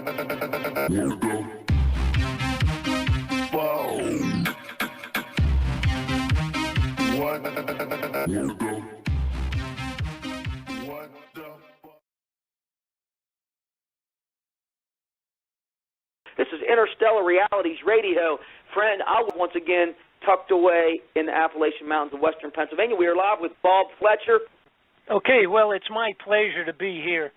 This is Interstellar Realities Radio. Friend, I was once again tucked away in the Appalachian Mountains of western Pennsylvania. We are live with Bob Fletcher. Okay, well, it's my pleasure to be here.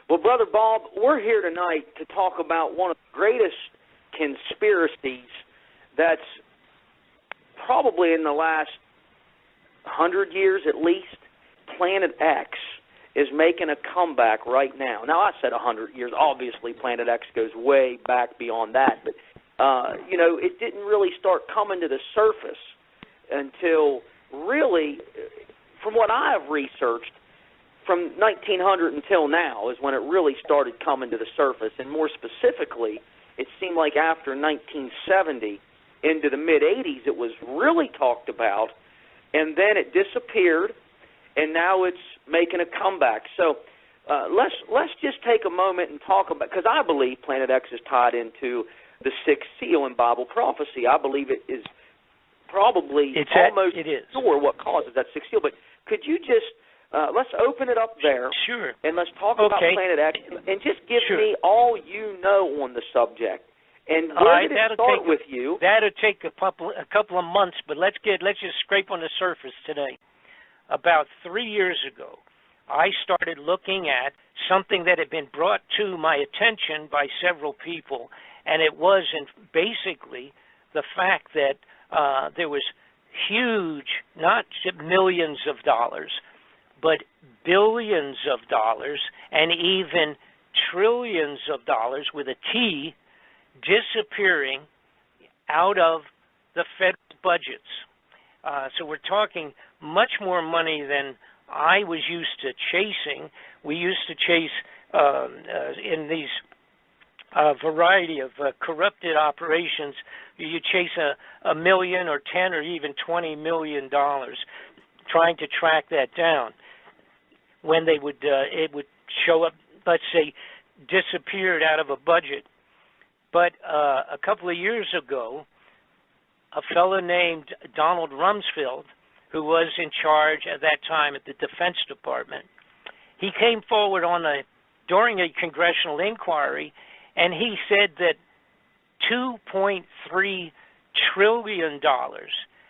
Well, Brother Bob, we're here tonight to talk about one of the greatest conspiracies that's probably in the last 100 years at least. Planet X is making a comeback right now. Now, I said 100 years. Obviously, Planet X goes way back beyond that. But, you know, it didn't really start coming to the surface until really, from what I have researched, from 1900 until now is when it really started coming to the surface. And more specifically, it seemed like after 1970 into the mid-'80s, it was really talked about, and then it disappeared, and now it's making a comeback. So let's just take a moment and talk about, because I believe Planet X is tied into the sixth seal in Bible prophecy. I believe it is probably almost sure what causes that sixth seal. But could you just let's open it up there, sure, and let's talk about Planet X, and just give me all you know on the subject. And where did it start with you? That'll take a couple of months, but let's just scrape on the surface today. About 3 years ago, I started looking at something that had been brought to my attention by several people, and it was basically the fact that there was huge, not millions of dollars, but billions of dollars and even trillions of dollars with a T disappearing out of the federal budgets. So we're talking much more money than I was used to chasing. We used to chase in these variety of corrupted operations. You chase a million or 10 or even $20 million trying to track that down. When they would, it would show up, let's say, disappeared out of a budget. But a couple of years ago, a fellow named Donald Rumsfeld, who was in charge at that time at the Defense Department, he came forward during a congressional inquiry, and he said that $2.3 trillion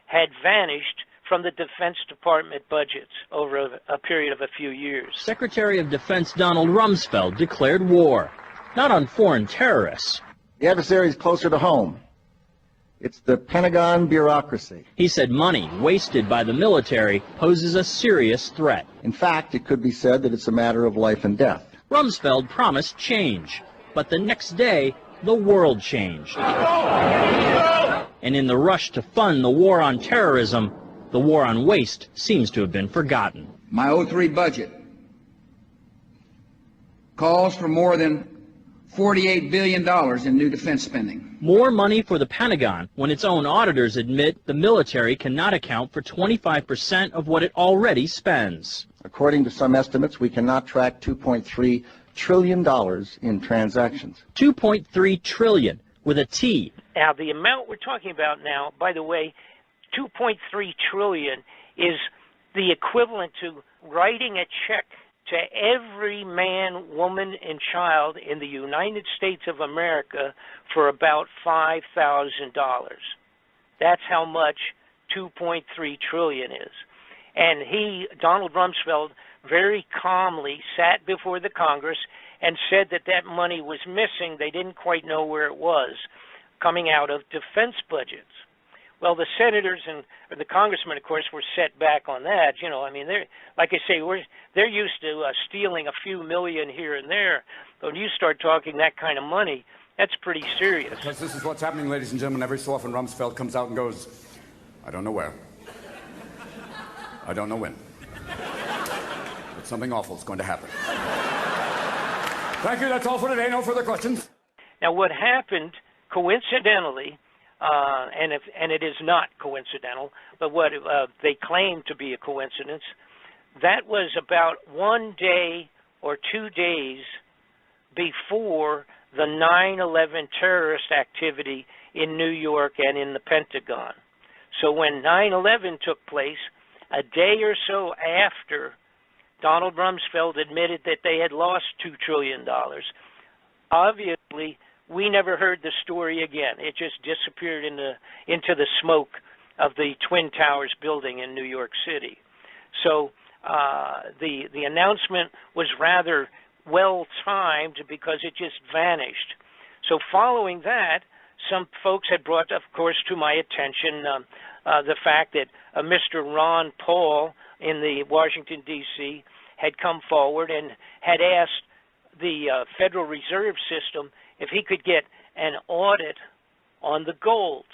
had vanished from the Defense Department budgets over a period of a few years. Secretary of Defense Donald Rumsfeld declared war, not on foreign terrorists. The adversary is closer to home. It's the Pentagon bureaucracy. He said money wasted by the military poses a serious threat. In fact, it could be said that it's a matter of life and death. Rumsfeld promised change, but the next day, the world changed. And in the rush to fund the war on terrorism, the war on waste seems to have been forgotten. My 03 budget calls for more than $48 billion in new defense spending. More money for the Pentagon when its own auditors admit the military cannot account for 25% of what it already spends. According to some estimates, we cannot track $2.3 trillion in transactions. $2.3 trillion with a T. Now, the amount we're talking about now, by the way, $2.3 trillion is the equivalent to writing a check to every man, woman, and child in the United States of America for about $5,000. That's how much $2.3 trillion is. And Donald Rumsfeld, very calmly sat before the Congress and said that that money was missing. They didn't quite know where it was, coming out of defense budgets. Well, the senators and the congressmen, of course, were set back on that. You know, I mean, they're, like I say, they're used to stealing a few million here and there. But when you start talking that kind of money, that's pretty serious. Because this is what's happening, ladies and gentlemen. Every so often, Rumsfeld comes out and goes, I don't know where. I don't know when. But something awful is going to happen. Thank you. That's all for today. No further questions. Now, what happened, coincidentally, and it is not coincidental, but what they claim to be a coincidence, that was about 1 day or 2 days before the 9/11 terrorist activity in New York and in the Pentagon. So when 9/11 took place, a day or so after Donald Rumsfeld admitted that they had lost $2 trillion, obviously we never heard the story again. It just disappeared into the smoke of the Twin Towers building in New York City. So the announcement was rather well-timed because it just vanished. So following that, some folks had brought, of course, to my attention the fact that Mr. Ron Paul in the Washington, D.C. had come forward and had asked the Federal Reserve System if he could get an audit on the gold,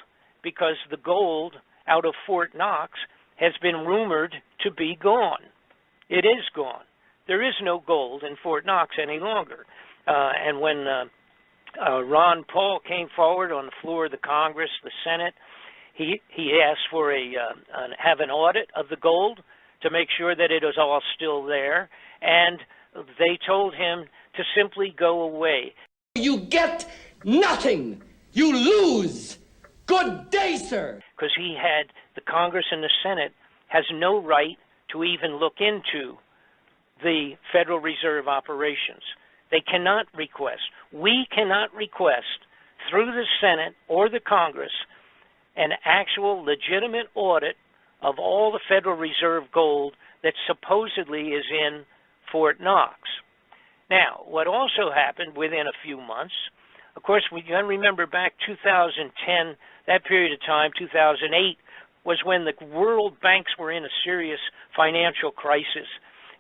because the gold out of Fort Knox has been rumored to be gone. It is gone. There is no gold in Fort Knox any longer. And when Ron Paul came forward on the floor of the Congress, the Senate, he asked for have an audit of the gold to make sure that it was all still there, and they told him to simply go away. You get nothing. You lose. Good day, sir. Because the Congress and the Senate has no right to even look into the Federal Reserve operations. They cannot request. We cannot request through the Senate or the Congress an actual legitimate audit of all the Federal Reserve gold that supposedly is in Fort Knox. Now, what also happened within a few months, of course, we can remember back 2010, that period of time, 2008, was when the world banks were in a serious financial crisis.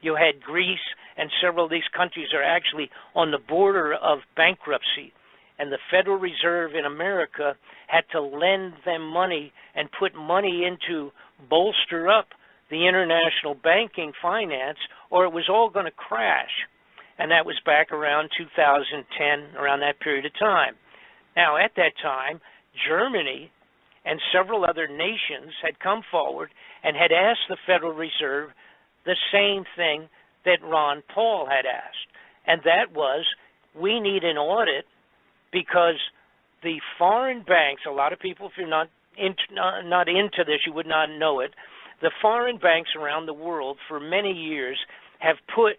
You had Greece, and several of these countries are actually on the border of bankruptcy. And the Federal Reserve in America had to lend them money and put money into bolster up the international banking finance, or it was all going to crash. And that was back around 2010, around that period of time. Now, at that time, Germany and several other nations had come forward and had asked the Federal Reserve the same thing that Ron Paul had asked, and that was, we need an audit because the foreign banks, a lot of people, if you're not into this, you would not know it, the foreign banks around the world for many years have put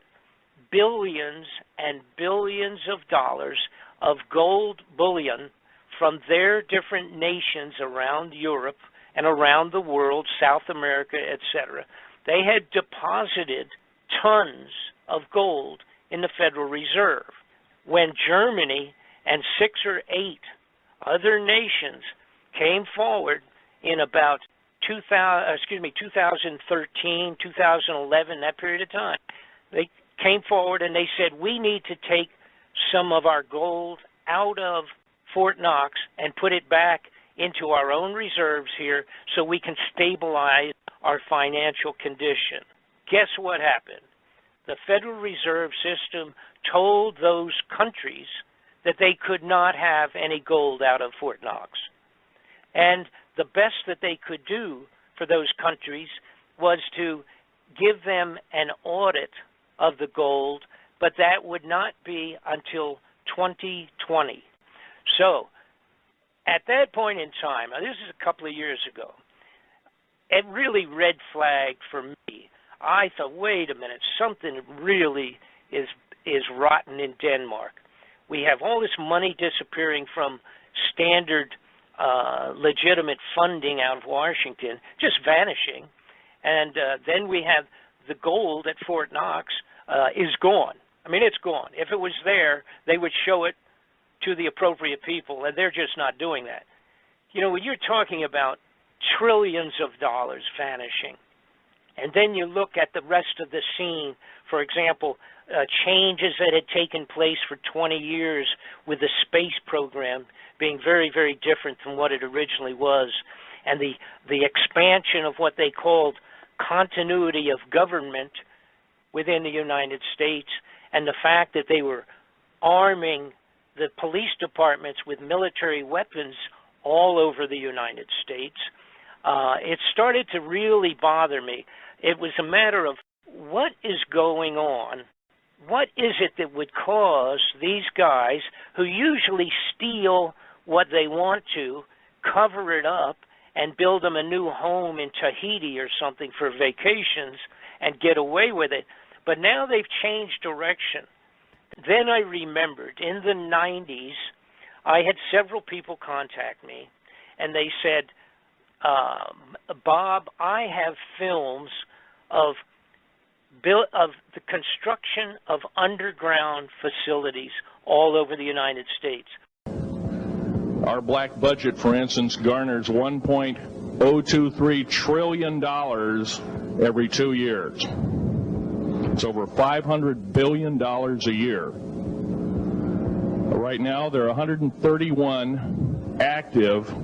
billions and billions of dollars of gold bullion from their different nations around Europe and around the world, South America, etc. They had deposited tons of gold in the Federal Reserve. When Germany and 6 or 8 other nations came forward in about 2013, 2011, that period of time, they came forward and they said, we need to take some of our gold out of Fort Knox and put it back into our own reserves here so we can stabilize our financial condition. Guess what happened? The Federal Reserve System told those countries that they could not have any gold out of Fort Knox. And the best that they could do for those countries was to give them an audit of the gold, but that would not be until 2020. So, at that point in time, now this is a couple of years ago, it really red flagged for me. I thought, wait a minute, something really is rotten in Denmark. We have all this money disappearing from standard legitimate funding out of Washington, just vanishing. And then we have the gold at Fort Knox is gone. I mean, it's gone. If it was there, they would show it to the appropriate people, and they're just not doing that. You know, when you're talking about trillions of dollars vanishing, and then you look at the rest of the scene, for example, changes that had taken place for 20 years with the space program being very, very different from what it originally was, and the expansion of what they called continuity of government within the United States, and the fact that they were arming the police departments with military weapons all over the United States, it started to really bother me. It was a matter of what is going on what is it that would cause these guys, who usually steal what they want to, cover it up, and build them a new home in Tahiti or something for vacations and get away with it? But now they've changed direction. Then I remembered in the 90s, I had several people contact me, and they said, Bob, I have films of the construction of underground facilities all over the United States. Our black budget, for instance, garners $1.023 trillion every 2 years. It's over $500 billion a year. Right now, there are 131 active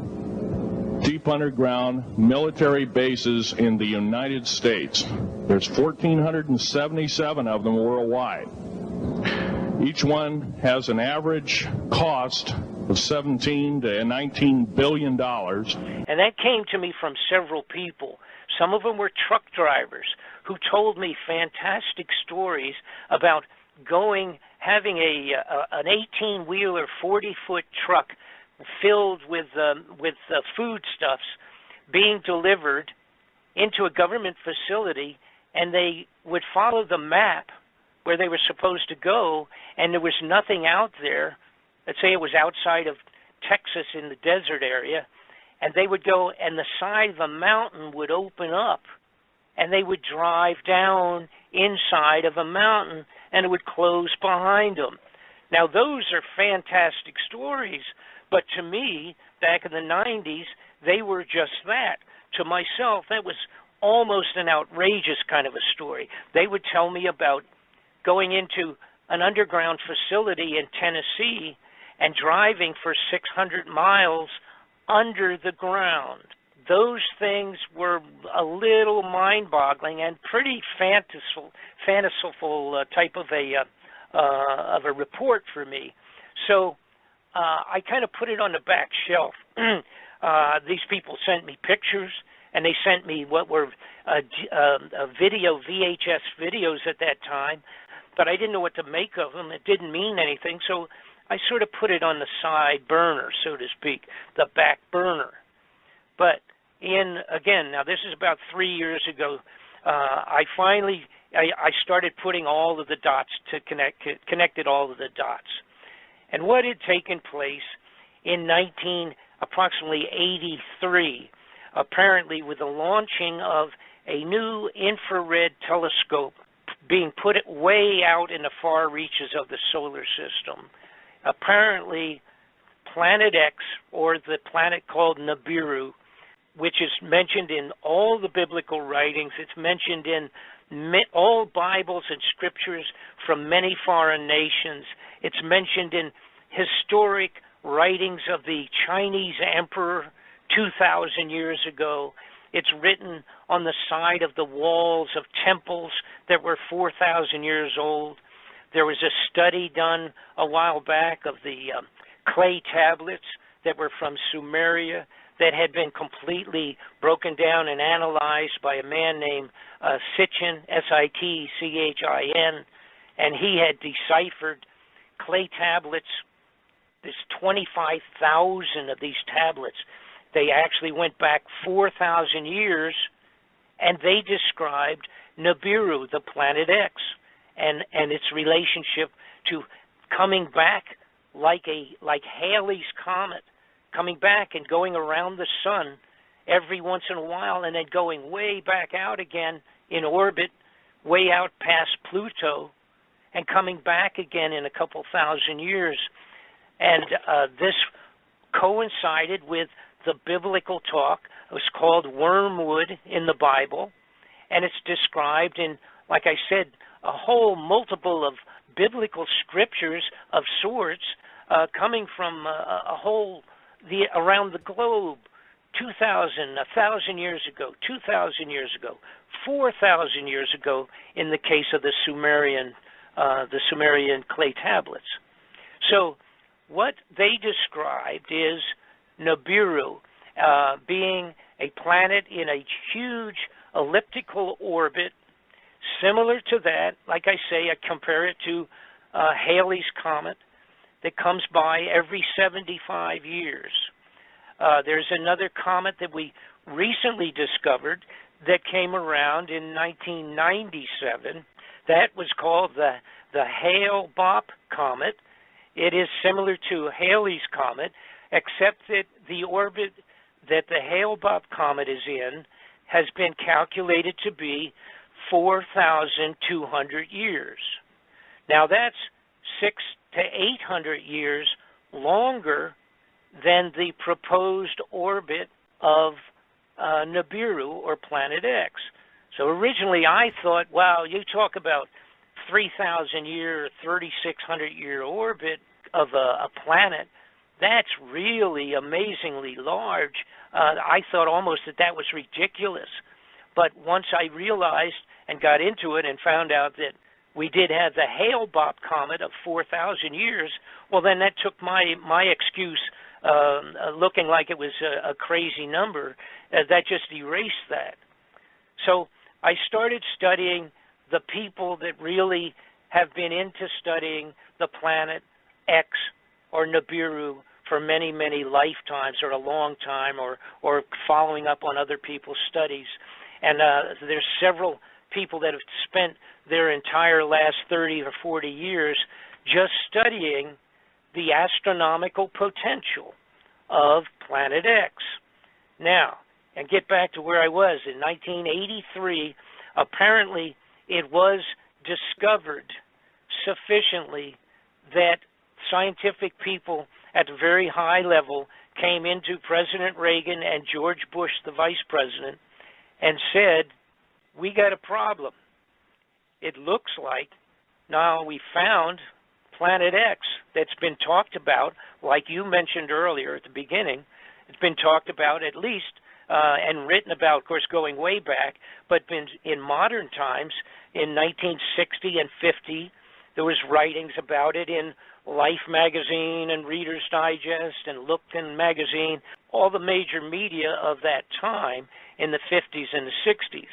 deep underground military bases in the United States. There's 1,477 of them worldwide. Each one has an average cost of $17 to $19 billion. And that came to me from several people. Some of them were truck drivers who told me fantastic stories about having an 18-wheeler, 40-foot truck filled with foodstuffs being delivered into a government facility, and they would follow the map where they were supposed to go, and there was nothing out there. Let's say it was outside of Texas in the desert area, and they would go, and the side of the mountain would open up, and they would drive down inside of a mountain, and it would close behind them. Now, those are fantastic stories, but to me, back in the 90s, they were just that. To myself, that was almost an outrageous kind of a story. They would tell me about going into an underground facility in Tennessee and driving for 600 miles under the ground. Those things were a little mind-boggling and pretty fanciful type of a report for me. So I kind of put it on the back shelf. These people sent me pictures, and they sent me what were VHS videos at that time, but I didn't know what to make of them. It didn't mean anything, so I sort of put it on the side burner, so to speak, the back burner. But again, now this is about 3 years ago, I started putting all of the dots connected all of the dots. And what had taken place in approximately 83, apparently with the launching of a new infrared telescope being put way out in the far reaches of the solar system. Apparently, Planet X, or the planet called NIBIRU, which is mentioned in all the biblical writings, it's mentioned in all Bibles and scriptures from many foreign nations. It's mentioned in historic writings of the Chinese emperor 2,000 years ago. It's written on the side of the walls of temples that were 4,000 years old. There was a study done a while back of the clay tablets that were from Sumeria that had been completely broken down and analyzed by a man named Sitchin, S-I-T-C-H-I-N, and he had deciphered clay tablets. There's 25,000 of these tablets. They actually went back 4,000 years, and they described NIBIRU, the Planet X, and its relationship to coming back like Halley's Comet, coming back and going around the sun every once in a while, and then going way back out again in orbit, way out past Pluto, and coming back again in a couple thousand years. And this coincided with the biblical talk. It was called wormwood in the Bible, and it's described in, like I said, a whole multiple of biblical scriptures of sorts coming from around the globe, 2,000, 1,000 years ago, 2,000 years ago, 4,000 years ago in the case of the Sumerian clay tablets. So what they described is NIBIRU being a planet in a huge elliptical orbit similar to that. Like I say, I compare it to Halley's Comet that comes by every 75 years. There's another comet that we recently discovered that came around in 1997. That was called the Hale-Bopp Comet. It is similar to Halley's Comet, except that the orbit that the Hale-Bopp Comet is in has been calculated to be 4,200 years. Now that's 600 to 800 years longer than the proposed orbit of NIBIRU, or Planet X. So originally I thought, wow, you talk about 3,000-year, 3,600-year orbit of a planet. That's really amazingly large. I thought almost that was ridiculous. But once I realized and got into it and found out that we did have the Hale-Bopp Comet of 4,000 years, well, then that took my excuse, looking like it was a crazy number, that just erased that. So I started studying the people that really have been into studying the planet X or NIBIRU for many, many lifetimes, or a long time, or following up on other people's studies. And there's several people that have spent their entire last 30 or 40 years just studying the astronomical potential of Planet X. Now, and get back to where I was, in 1983, apparently it was discovered sufficiently that scientific people at a very high level came into President Reagan and George Bush, the vice president, and said, we got a problem. It looks like now we found Planet X that's been talked about, like you mentioned earlier at the beginning. It's been talked about at least and written about, of course, going way back, but been in modern times. In 1960 and 50, there was writings about it in Life magazine and Reader's Digest and Lookton magazine, all the major media of that time in the 50s and the 60s.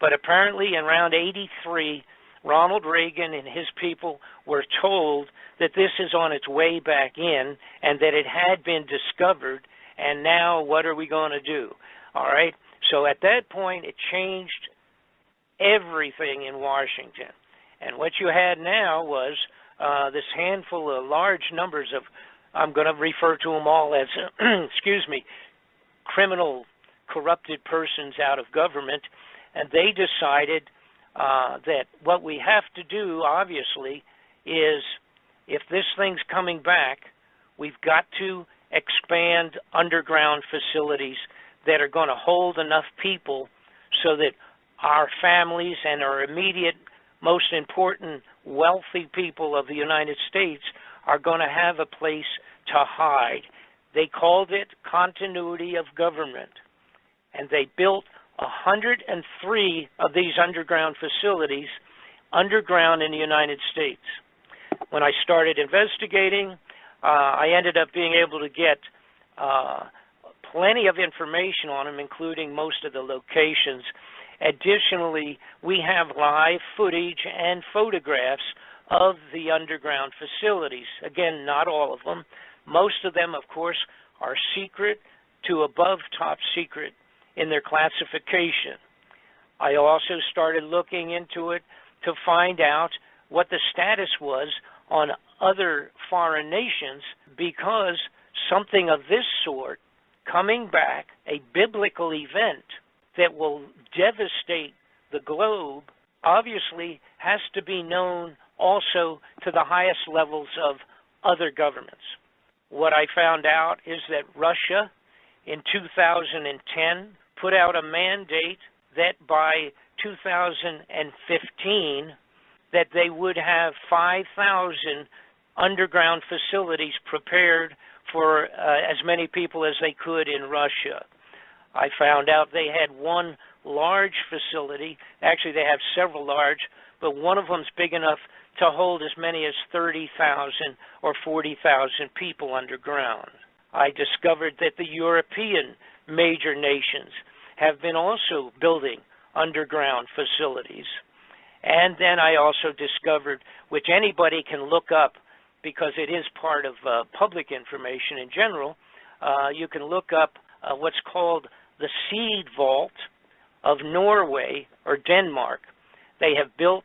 But apparently around 83, Ronald Reagan and his people were told that this is on its way back in and that it had been discovered, and now what are we going to do? All right? So at that point, it changed everything in Washington. And what you had now was this handful of large numbers of, I'm going to refer to them all as, excuse me, criminal, corrupted persons out of government, and they decided that what we have to do, obviously, is if this thing's coming back, we've got to expand underground facilities that are going to hold enough people so that our families and our immediate, most important, wealthy people of the United States are going to have a place to hide. They called it continuity of government, and they built 103 of these underground facilities underground in the United States. When I started investigating, I ended up being able to get plenty of information on them, including most of the locations. Additionally, we have live footage and photographs of the underground facilities. Again, not all of them. Most of them, of course, are secret to above top secret in their classification. I also started looking into it to find out what the status was on other foreign nations, because something of this sort coming back, a biblical event that will devastate the globe, obviously has to be known also to the highest levels of other governments. What I found out is that Russia in 2010 put out a mandate that by 2015 that they would have 5,000 underground facilities prepared for as many people as they could in Russia. I found out they had one large facility. Actually, they have several large, but one of them's big enough to hold as many as 30,000 or 40,000 people underground. I discovered that the European major nations have been also building underground facilities. And then I also discovered, which anybody can look up because it is part of public information in general, you can look up what's called the Seed Vault of Norway or Denmark. They have built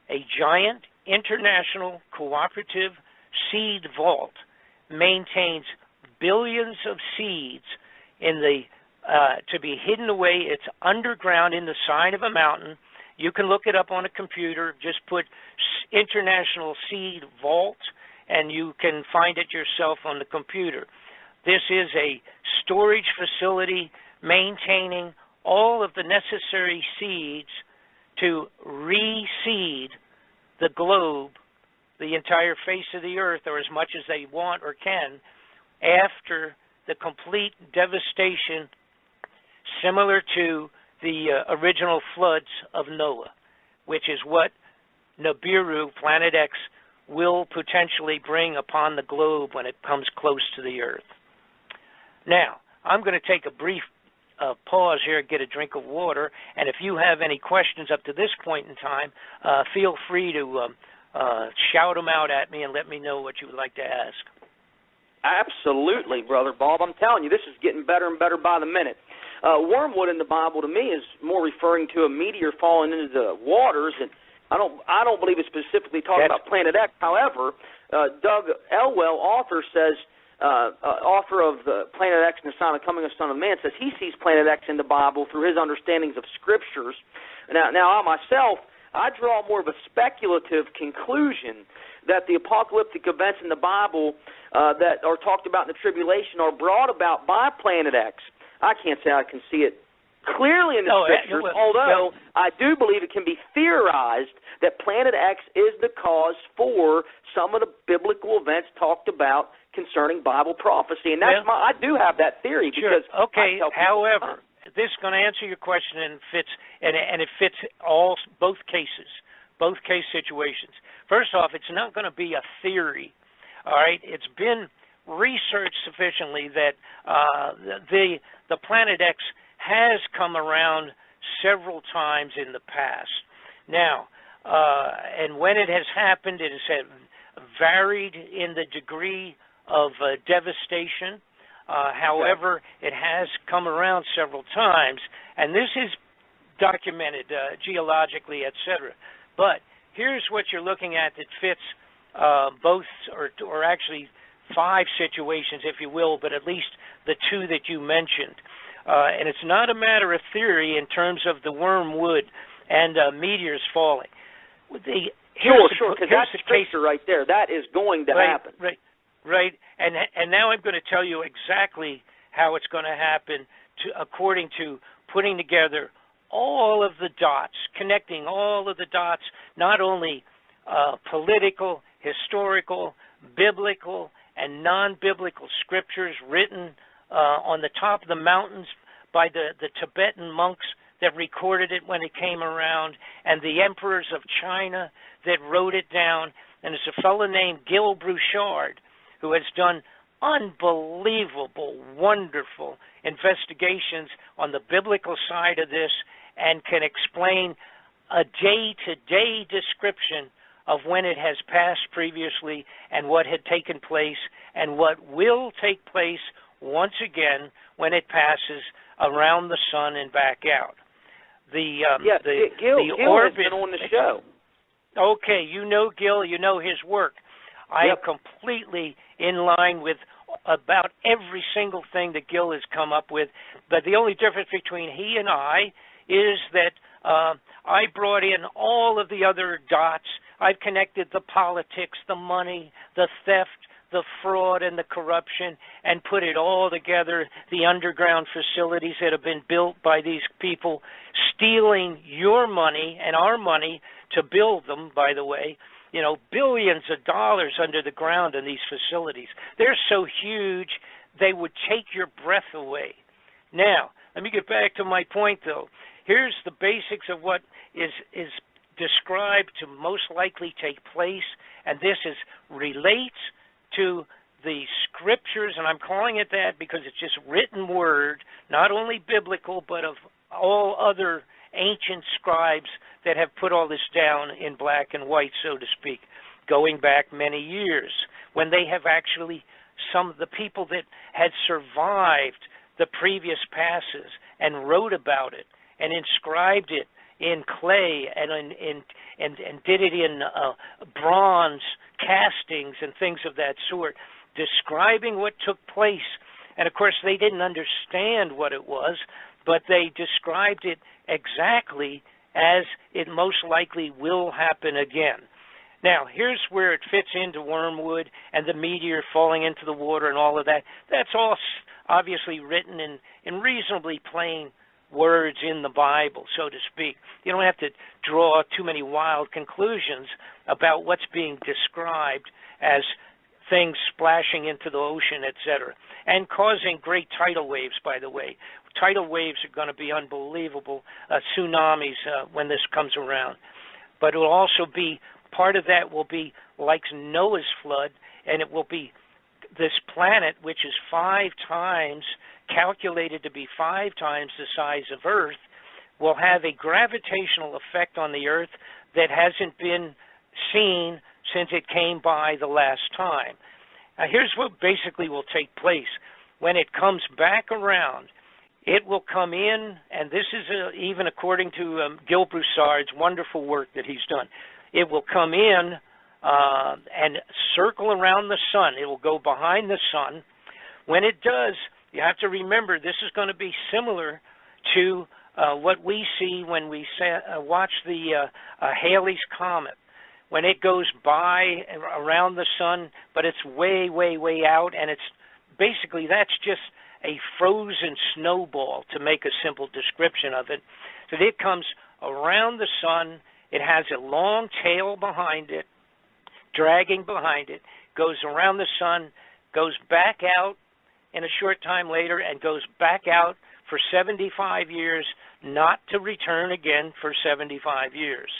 a giant international cooperative seed vault, maintains billions of seeds in the to be hidden away. It's underground in the side of a mountain. You can look it up on a computer. Just put International Seed Vault, and you can find it yourself on the computer. This is a storage facility maintaining all of the necessary seeds to reseed the globe, the entire face of the earth, or as much as they want or can, after the complete devastation similar to the original floods of Noah, which is what NIBIRU, Planet X, will potentially bring upon the globe when it comes close to the earth. Now, I'm going to take a brief pause here, get a drink of water, and if you have any questions up to this point in time, feel free to shout them out at me and let me know what you would like to ask. Absolutely, Brother Bob. I'm telling you, this is getting better and better by the minute. Wormwood in the Bible to me is more referring to a meteor falling into the waters, and I don't believe it's specifically talking about Planet X. However, Doug Elwell, author, says, author of the Planet X and the Sign of Coming of the Son of Man, says he sees Planet X in the Bible through his understandings of Scriptures. Now I myself, I draw more of a speculative conclusion that the apocalyptic events in the Bible that are talked about in the tribulation are brought about by Planet X. I can't say I can see it clearly in the Scriptures, although I do believe it can be theorized that Planet X is the cause for some of the biblical events talked about concerning Bible prophecy. And that's I do have that theory. Sure. Because okay, however, this is going to answer your question, and it fits both case situations. First off, it's not going to be a theory. All right, it's been researched sufficiently that the Planet X has come around several times in the past. Now, and when it has happened, it has varied in the degree of devastation. However, it has come around several times, and this is documented geologically, etc. But here's what you're looking at that fits both, or actually 5 situations, if you will, but at least the 2 that you mentioned. And it's not a matter of theory in terms of the wormwood and meteors falling. Sure, because that's the Scripture right there. That is going to happen. Right. And now I'm going to tell you exactly how it's going to happen according to putting together all of the dots, connecting all of the dots, not only political, historical, biblical, and non-biblical scriptures written on the top of the mountains by the Tibetan monks that recorded it when it came around, and the emperors of China that wrote it down. And there's a fellow named Gil Bouchard who has done unbelievable, wonderful investigations on the biblical side of this and can explain a day-to-day description of when it has passed previously and what had taken place and what will take place once again when it passes around the sun and back out. Gil orbit, has been on the show. Okay, you know Gil, you know his work. I am completely in line with about every single thing that Gil has come up with, but the only difference between he and I is that I brought in all of the other dots. I've connected the politics, the money, the theft, the fraud, and the corruption, and put it all together, the underground facilities that have been built by these people, stealing your money and our money to build them, by the way. You know, billions of dollars under the ground in these facilities. They're so huge, they would take your breath away. Now, let me get back to my point, though. Here's the basics of what is described to most likely take place, and this relates to the Scriptures, and I'm calling it that because it's just written word, not only biblical, but of all other ancient scribes that have put all this down in black and white, so to speak, going back many years, when they have actually, some of the people that had survived the previous passes and wrote about it and inscribed it in clay and did it in bronze castings and things of that sort, describing what took place. And of course, they didn't understand what it was, but they described it exactly as it most likely will happen again. Now, here's where it fits into wormwood and the meteor falling into the water and all of that. That's all obviously written in reasonably plain words in the Bible, so to speak. You don't have to draw too many wild conclusions about what's being described as things splashing into the ocean, etc., and causing great tidal waves, by the way. Tidal waves are going to be unbelievable, tsunamis when this comes around. But it will also be, part of that will be like Noah's flood, and it will be this planet, which is calculated to be 5 times the size of Earth, will have a gravitational effect on the Earth that hasn't been seen since it came by the last time. Now, here's what basically will take place. When it comes back around, it will come in, and this is even according to Gil Broussard's wonderful work that he's done. It will come in and circle around the sun. It will go behind the sun. When it does, you have to remember this is going to be similar to what we see when we watch the Halley's Comet. When it goes by around the sun, but it's way, way, way out, and it's basically, that's just a frozen snowball, to make a simple description of it. So it comes around the sun, it has a long tail behind it, dragging behind it, goes around the sun, goes back out in a short time later, and goes back out for 75 years, not to return again for 75 years.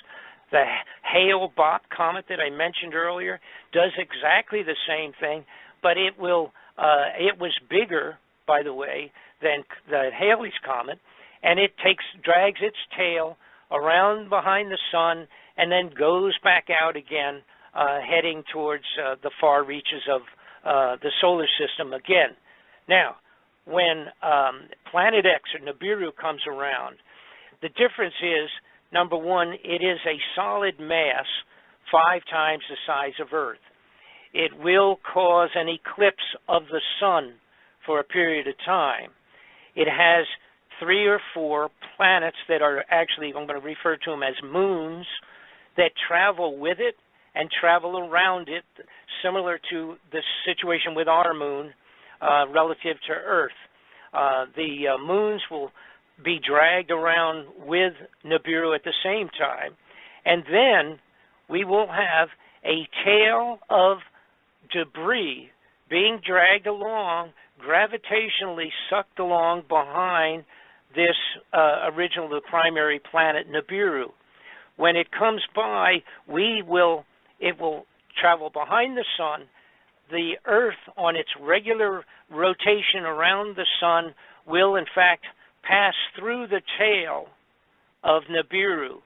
The Hale-Bopp comet that I mentioned earlier does exactly the same thing, but it was bigger, by the way, than the Halley's Comet, and it drags its tail around behind the sun and then goes back out again, heading towards the far reaches of the solar system again. Now, when Planet X or Nibiru comes around, the difference is, number one, it is a solid mass 5 times the size of Earth. It will cause an eclipse of the sun for a period of time. It has 3 or 4 planets that are actually, I'm going to refer to them as moons, that travel with it and travel around it, similar to the situation with our moon relative to Earth. The moons will be dragged around with Nibiru at the same time, and then we will have a tail of debris being dragged along, gravitationally sucked along behind this the primary planet Nibiru. When it comes by, it will travel behind the sun. The Earth, on its regular rotation around the sun, will in fact pass through the tail of Nibiru.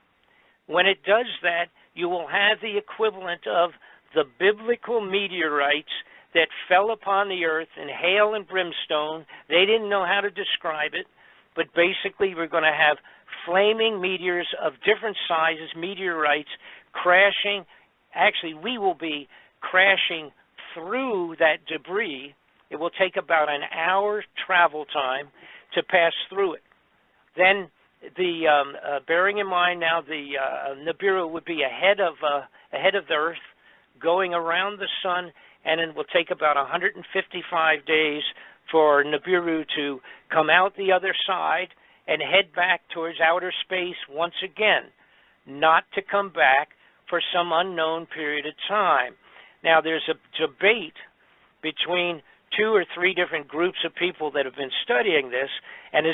When it does that, you will have the equivalent of the biblical meteorites that fell upon the earth in hail and brimstone. They didn't know how to describe it, but basically we're going to have flaming meteors of different sizes, meteorites, crashing. Actually, we will be crashing through that debris. It will take about an hour travel time to pass through it. Then, bearing in mind now the Nibiru would be ahead of the Earth, going around the sun, and it will take about 155 days for Nibiru to come out the other side and head back towards outer space once again, not to come back for some unknown period of time. Now, there's a debate between 2 or 3 different groups of people that have been studying this, and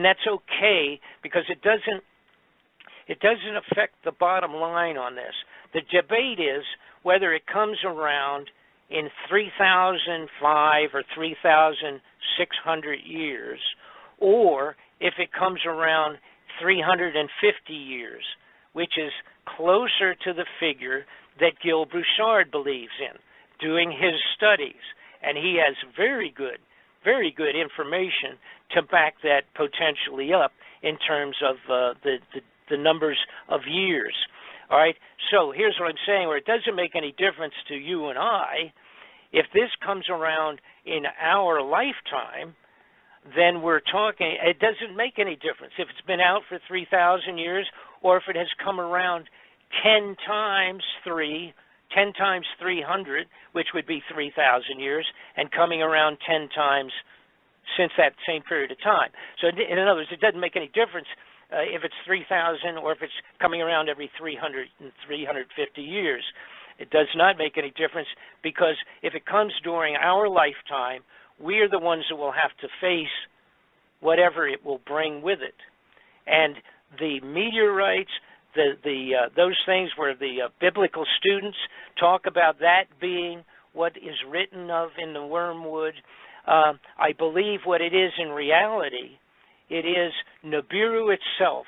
that's okay, because it doesn't affect the bottom line on this. The debate is whether it comes around in 3,005 or 3,600 years, or if it comes around 350 years, which is closer to the figure that Gil Broussard believes in, doing his studies. And he has very good information to back that potentially up in terms of the numbers of years. All right, so here's what I'm saying, where it doesn't make any difference to you and I. If this comes around in our lifetime, then we're talking, it doesn't make any difference if it's been out for 3,000 years or if it has come around 10 times 300, which would be 3,000 years, and coming around 10 times since that same period of time. So in other words, it doesn't make any difference if it's 3,000 or if it's coming around every 300 and 350 years. It does not make any difference, because if it comes during our lifetime, we are the ones that will have to face whatever it will bring with it. And the meteorites, those things where the biblical students talk about that being what is written of in the wormwood, I believe what it is in reality, it is NIBIRU itself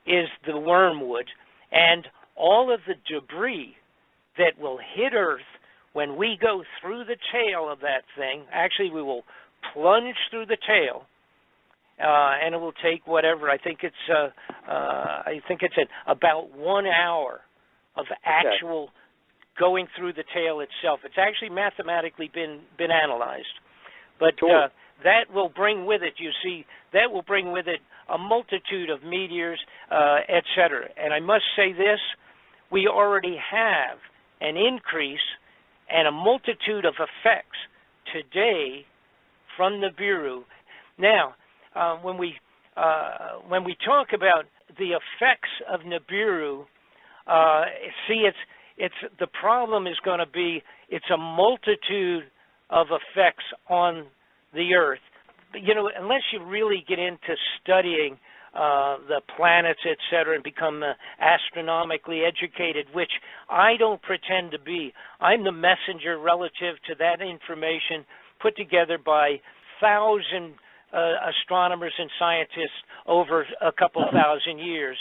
is the wormwood, and all of the debris that will hit Earth when we go through the tail of that thing. Actually, we will plunge through the tail, and it will take whatever. I think it's about 1 hour of actual going through the tail itself. It's actually mathematically been analyzed, but that will bring with it. You see, that will bring with it a multitude of meteors, etc. And I must say this: we already have an increase and a multitude of effects today from NIBIRU. Now, when we talk about the effects of NIBIRU, see, it's the problem is going to be it's a multitude of effects on the Earth. You know, unless you really get into studying the planets, etc., and become astronomically educated, which I don't pretend to be. I'm the messenger relative to that information put together by 1,000 astronomers and scientists over a couple thousand years.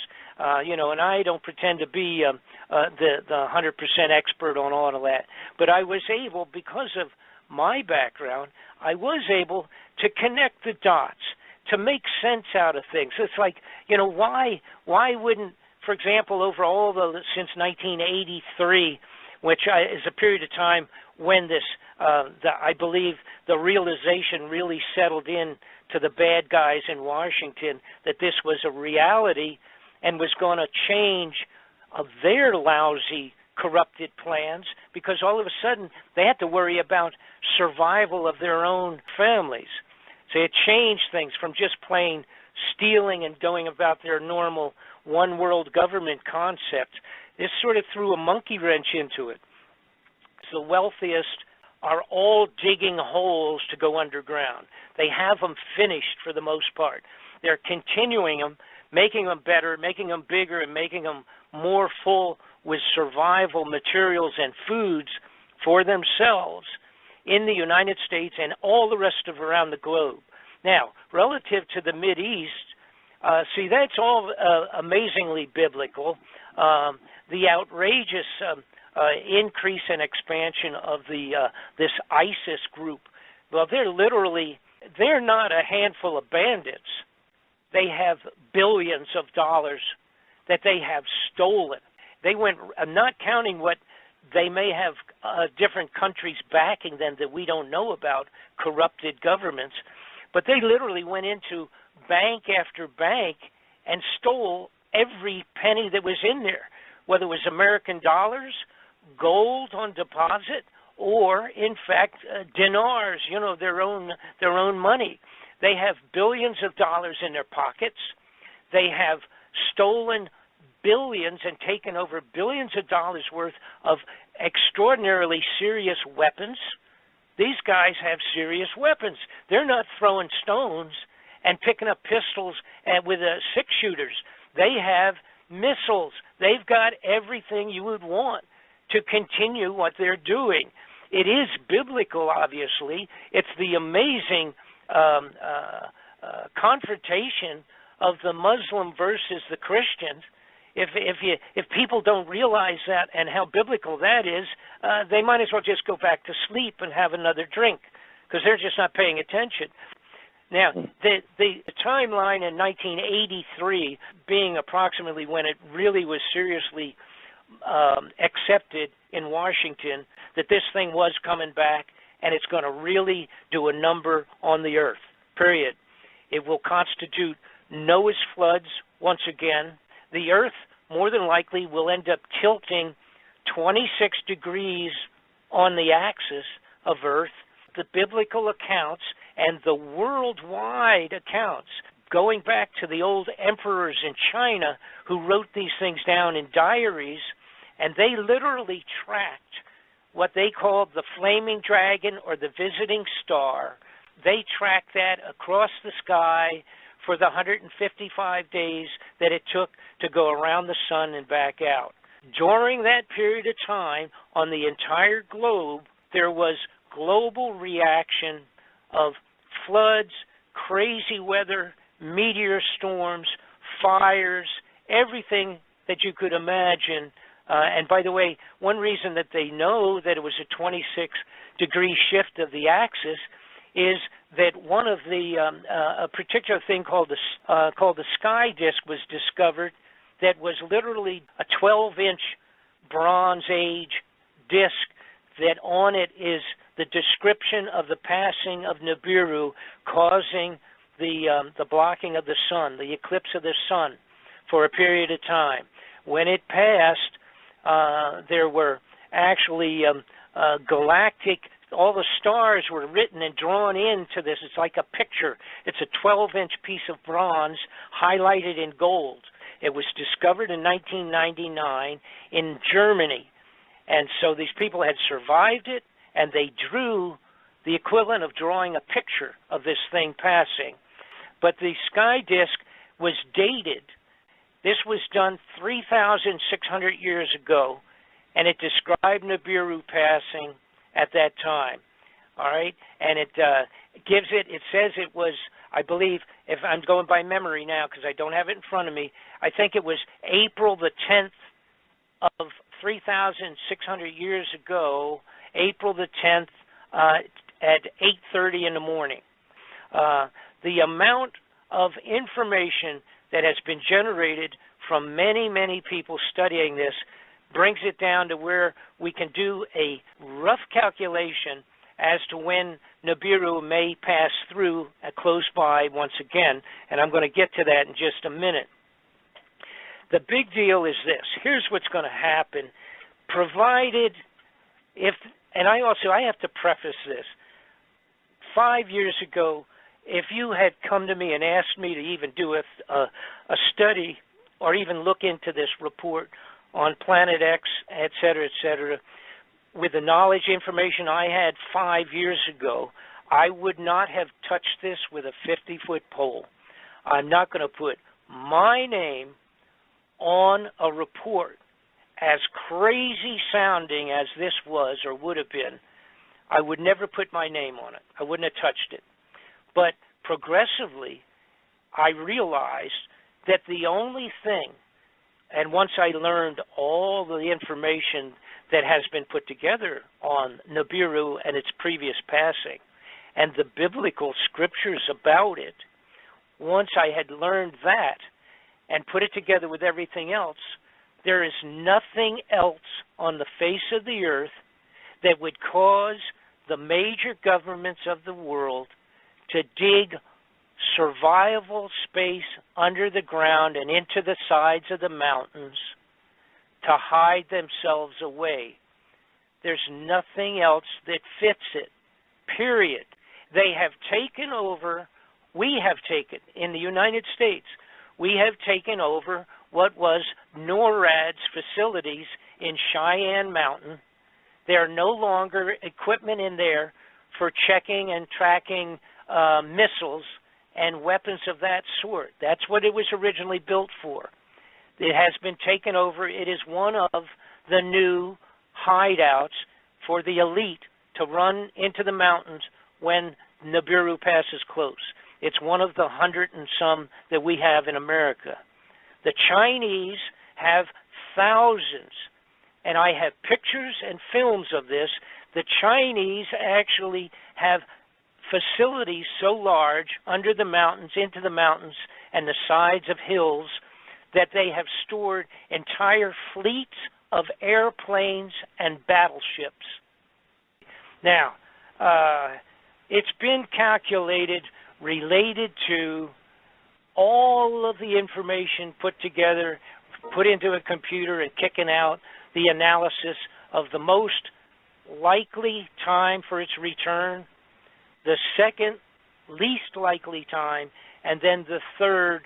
You know, and I don't pretend to be the 100% expert on all of that. But I was able, because of my background, I was able to connect the dots, to make sense out of things. It's like, you know, why wouldn't, for example, over all since 1983, which is a period of time when this, I believe, the realization really settled in to the bad guys in Washington that this was a reality and was going to change their lousy, corrupted plans, because all of a sudden they had to worry about survival of their own families. So it changed things from just plain stealing and going about their normal one world government concept. This sort of threw a monkey wrench into it. The wealthiest are all digging holes to go underground. They have them finished for the most part. They're continuing them, making them better, making them bigger, and making them more full with survival materials and foods for themselves in the United States and all the rest of around the globe. Now, relative to the Mideast, see, that's all amazingly biblical. The outrageous increase and expansion of this ISIS group. Well, they're not a handful of bandits. They have billions of dollars that they have stolen. They went, not counting what they may have different countries backing them that we don't know about, corrupted governments, but they literally went into bank after bank and stole every penny that was in there, whether it was American dollars, gold on deposit, or in fact dinars, you know, their own money. They have billions of dollars in their pockets. They have stolen billions and taken over billions of dollars worth of extraordinarily serious weapons. These guys have serious weapons. They're not throwing stones and picking up pistols with six-shooters. They have missiles. They've got everything you would want to continue what they're doing. It is biblical, obviously. It's the amazing confrontation of the Muslim versus the Christians. If people don't realize that and how biblical that is, they might as well just go back to sleep and have another drink, because they're just not paying attention. Now, the timeline in 1983 being approximately when it really was seriously accepted in Washington that this thing was coming back and it's going to really do a number on the earth, period. It will constitute Noah's floods once again. The earth, more than likely, will end up tilting 26 degrees on the axis of earth. The biblical accounts and the worldwide accounts, going back to the old emperors in China who wrote these things down in diaries, and they literally tracked what they called the flaming dragon or the visiting star. They tracked that across the sky for the 155 days that it took to go around the sun and back out. During that period of time, on the entire globe, there was global reaction of floods, crazy weather, meteor storms, fires, everything that you could imagine. And by the way, one reason that they know that it was a 26-degree shift of the axis is that one of the a particular thing called the sky disk was discovered that was literally a 12-inch Bronze Age disk that on it is the description of the passing of NIBIRU causing the blocking of the sun, the eclipse of the sun for a period of time. When it passed, there were actually galactic, all the stars were written and drawn into this. It's like a picture. It's a 12-inch piece of bronze highlighted in gold. It was discovered in 1999 in Germany. And so these people had survived it, and they drew the equivalent of drawing a picture of this thing passing. But the sky disk was dated. This was done 3,600 years ago, and it described NIBIRU passing at that time. All right? And it it says it was, I believe, if I'm going by memory now because I don't have it in front of me, I think it was April the 10th of 3,600 years ago, April the 10th at 8:30 in the morning. The amount of information that has been generated from many, many people studying this brings it down to where we can do a rough calculation as to when NIBIRU may pass through close by once again, and I'm going to get to that in just a minute. The big deal is this. Here's what's going to happen, provided if, and I have to preface this. 5 years ago, if you had come to me and asked me to even do a study or even look into this report on Planet X, et cetera, with the knowledge information I had 5 years ago, I would not have touched this with a 50-foot pole. I'm not going to put my name on a report as crazy sounding as this was or would have been. I would never put my name on it. I wouldn't have touched it. But progressively, I realized that the only thing, and once I learned all the information that has been put together on NIBIRU and its previous passing, and the biblical scriptures about it, once I had learned that and put it together with everything else, there is nothing else on the face of the earth that would cause the major governments of the world to dig survivable space under the ground and into the sides of the mountains to hide themselves away. There's nothing else that fits it, period. They have taken over, we have taken, in the United States, we have taken over what was NORAD's facilities in Cheyenne Mountain. There are no longer equipment in there for checking and tracking missiles and weapons of that sort. That's what it was originally built for. It has been taken over. It is one of the new hideouts for the elite to run into the mountains when NIBIRU passes close. It's one of the 100 and some that we have in America. The Chinese have thousands, and I have pictures and films of this. The Chinese actually have facilities so large under the mountains, into the mountains, and the sides of hills that they have stored entire fleets of airplanes and battleships. Now, it's been calculated related to all of the information put together, put into a computer and kicking out the analysis of the most likely time for its return, the second least likely time, and then the third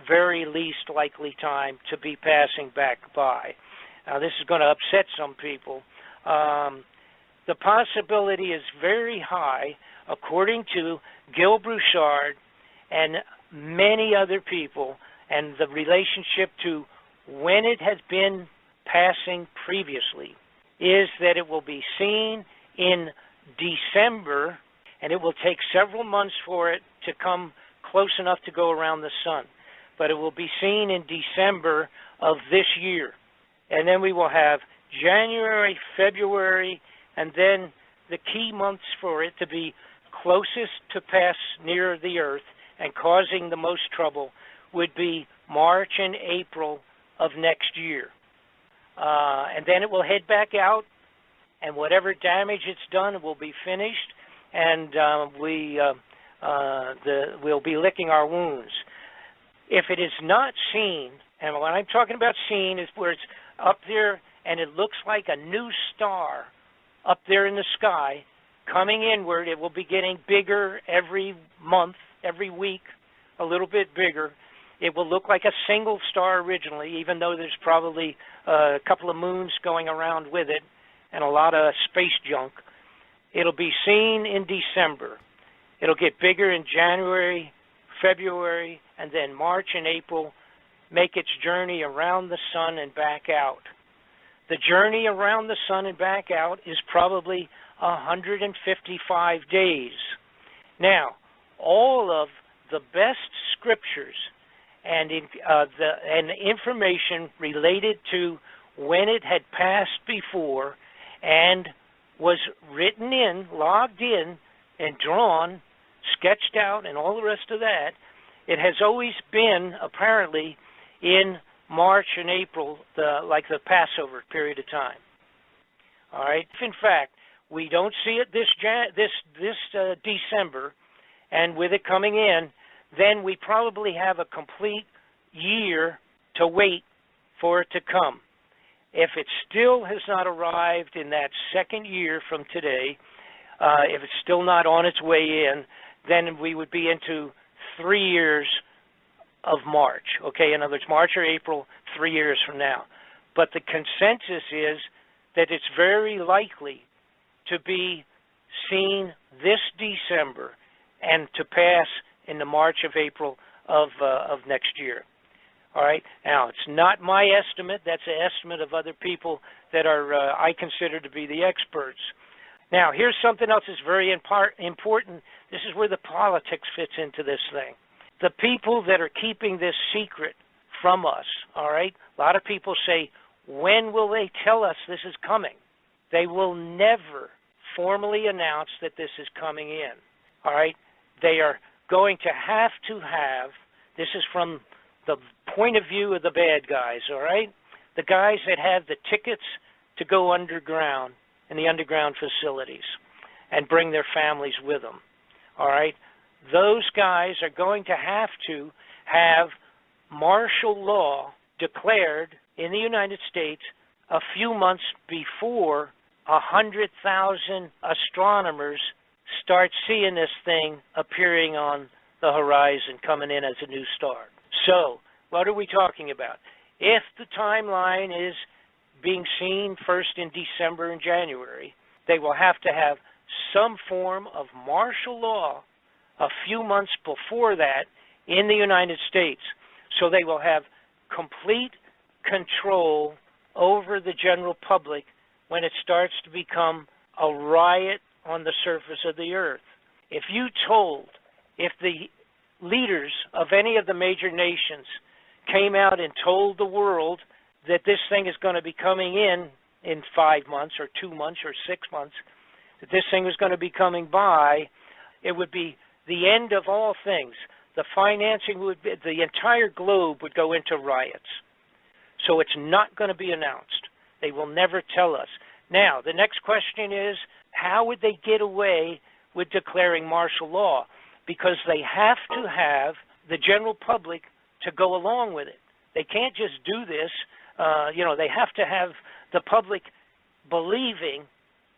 very least likely time to be passing back by. Now, this is going to upset some people. The possibility is very high, according to Gil Broussard and many other people, and the relationship to when it has been passing previously, is that it will be seen in December, and it will take several months for it to come close enough to go around the sun. But it will be seen in December of this year. And then we will have January, February, and then the key months for it to be closest to pass near the Earth and causing the most trouble would be March and April of next year. And then it will head back out, and whatever damage it's done will be finished, and we'll be licking our wounds. If it is not seen, and what I'm talking about seen is where it's up there and it looks like a new star up there in the sky coming inward, it will be getting bigger every month, every week, a little bit bigger. It will look like a single star originally, even though there's probably a couple of moons going around with it and a lot of space junk. It'll be seen in December. It'll get bigger in January, February, and then March and April, make its journey around the sun and back out. The journey around the sun and back out is probably 155 days. Now, all of the best scriptures and information related to when it had passed before and was written in, logged in, and drawn, sketched out, and all the rest of that, it has always been, apparently, in March and April, like the Passover period of time. All right? If, in fact, we don't see it this December, and with it coming in, then we probably have a complete year to wait for it to come. If it still has not arrived in that second year from today, if it's still not on its way in, then we would be into 3 years of March. Okay, in other words, March or April, 3 years from now. But the consensus is that it's very likely to be seen this December and to pass in the March of April of next year. All right. Now, it's not my estimate. That's an estimate of other people that are I consider to be the experts. Now, here's something else that's very important. This is where the politics fits into this thing. The people that are keeping this secret from us, all right, a lot of people say, when will they tell us this is coming? They will never formally announce that this is coming in, all right? They are going to have, this is from the point of view of the bad guys, all right? The guys that have the tickets to go underground in the underground facilities and bring their families with them, all right? Those guys are going to have martial law declared in the United States a few months before 100,000 astronomers start seeing this thing appearing on the horizon, coming in as a new star. So, what are we talking about? If the timeline is being seen first in December and January, they will have to have some form of martial law a few months before that in the United States. So they will have complete control over the general public when it starts to become a riot on the surface of the Earth. If you told if the leaders of any of the major nations came out and told the world that this thing is going to be coming in 5 months or 2 months or 6 months, that this thing was going to be coming by, it would be the end of all things. The financing would be, the entire globe would go into riots. So it's not going to be announced. They will never tell us. Now, the next question is, how would they get away with declaring martial law? Because they have to have the general public to go along with it. They can't just do this. They have to have the public believing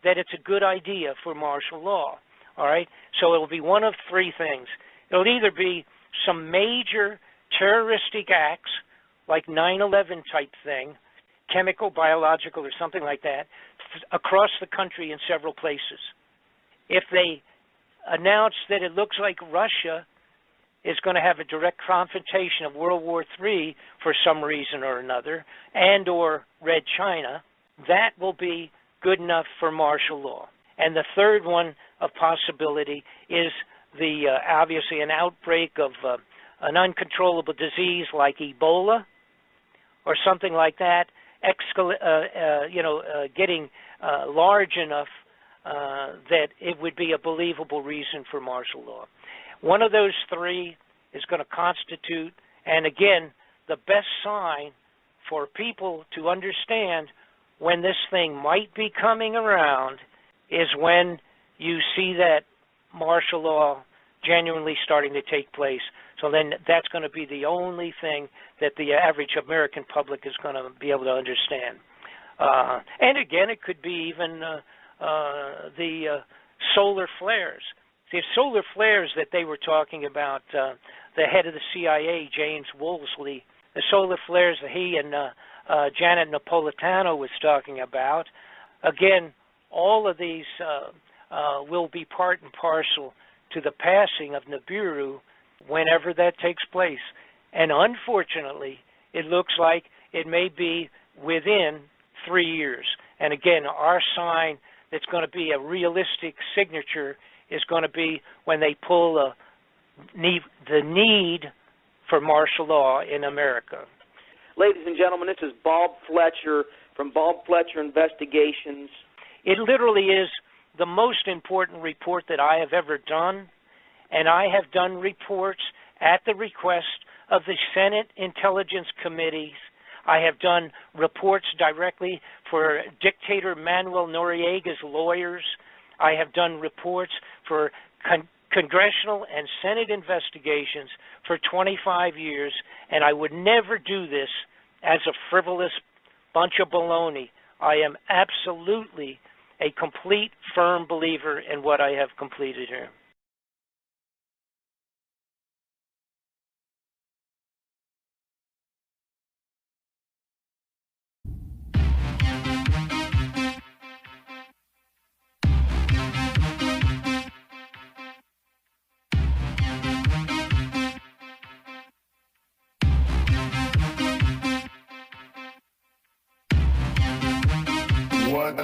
that it's a good idea for martial law. All right? So it will be one of three things. It'll either be some major terroristic acts, like 9/11 type thing, chemical, biological, or something like that, across the country in several places. If they announce that it looks like Russia is going to have a direct confrontation of World War III for some reason or another, and or Red China, that will be good enough for martial law. And the third one of possibility is obviously an outbreak of an uncontrollable disease like Ebola or something like that, getting large enough that it would be a believable reason for martial law. One of those three is going to constitute, and again, the best sign for people to understand when this thing might be coming around is when you see that martial law genuinely starting to take place. So then that's going to be the only thing that the average American public is going to be able to understand. And again, it could be even the solar flares. The solar flares that they were talking about, the head of the CIA, James Woolsey, the solar flares that he and Janet Napolitano was talking about, again, all of these will be part and parcel to the passing of NIBIRU whenever that takes place. And unfortunately, it looks like it may be within 3 years. And again, our sign that's going to be a realistic signature is going to be when they pull the need for martial law in America. Ladies and gentlemen, this is Bob Fletcher from Bob Fletcher Investigations. It literally is the most important report that I have ever done, and I have done reports at the request of the Senate Intelligence Committees. I have done reports directly for dictator Manuel Noriega's lawyers. I have done reports for congressional and Senate investigations for 25 years, and I would never do this as a frivolous bunch of baloney. I am absolutely a complete, firm believer in what I have completed here. What?